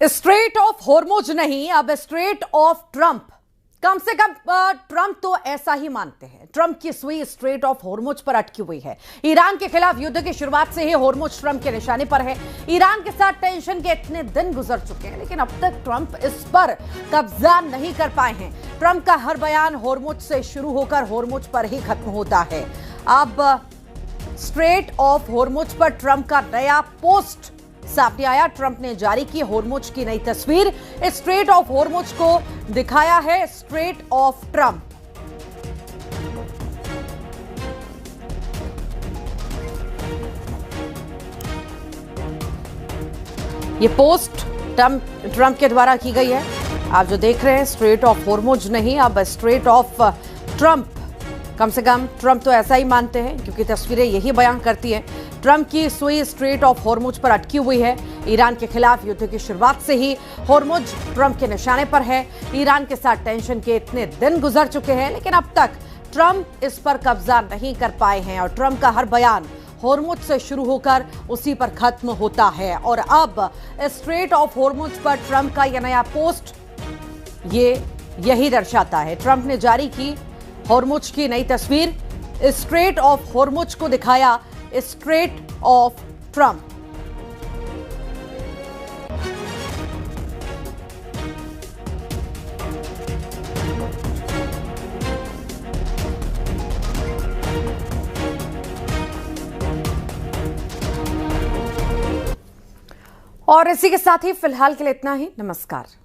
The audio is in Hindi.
स्ट्रेट ऑफ होर्मुज नहीं, अब स्ट्रेट ऑफ ट्रंप। कम से कम ट्रंप तो ऐसा ही मानते हैं। ट्रंप की सुई स्ट्रेट ऑफ होर्मुज पर अटकी हुई है। ईरान के खिलाफ युद्ध की शुरुआत से ही होर्मुज ट्रंप के निशाने पर है। ईरान के साथ टेंशन के इतने दिन गुजर चुके हैं, लेकिन अब तक ट्रंप इस पर कब्जा नहीं कर पाए हैं। ट्रंप का हर बयान होर्मुज से शुरू होकर होर्मुज पर ही खत्म होता है। अब स्ट्रेट ऑफ होर्मुज पर ट्रंप का नया पोस्ट सामने आया। ट्रंप ने जारी की होर्मुज की नई तस्वीर। स्ट्रेट ऑफ होर्मुज को दिखाया है स्ट्रेट ऑफ ट्रंप। ये पोस्ट ट्रंप के द्वारा की गई है। आप जो देख रहे हैं स्ट्रेट ऑफ होर्मुज नहीं, अब स्ट्रेट ऑफ ट्रंप। कम से कम ट्रंप तो ऐसा ही मानते हैं, क्योंकि तस्वीरें यही बयान करती हैं। ट्रंप की सुई स्ट्रेट ऑफ होर्मुज पर अटकी हुई है। ईरान के खिलाफ युद्ध की शुरुआत से ही होर्मुज ट्रंप के निशाने पर है। ईरान के साथ टेंशन के इतने दिन गुजर चुके हैं, लेकिन अब तक ट्रंप इस पर कब्जा नहीं कर पाए हैं और ट्रंप का हर बयान होर्मुज से शुरू होकर उसी पर खत्म होता है। और अब स्ट्रेट ऑफ होर्मुज पर ट्रंप का यह नया पोस्ट यही दर्शाता है। ट्रंप ने जारी की होर्मुज की नई तस्वीर। स्ट्रेट ऑफ होर्मुज को दिखाया स्ट्रेट ऑफ ट्रंप। और इसी के साथ ही फिलहाल के लिए इतना ही। नमस्कार।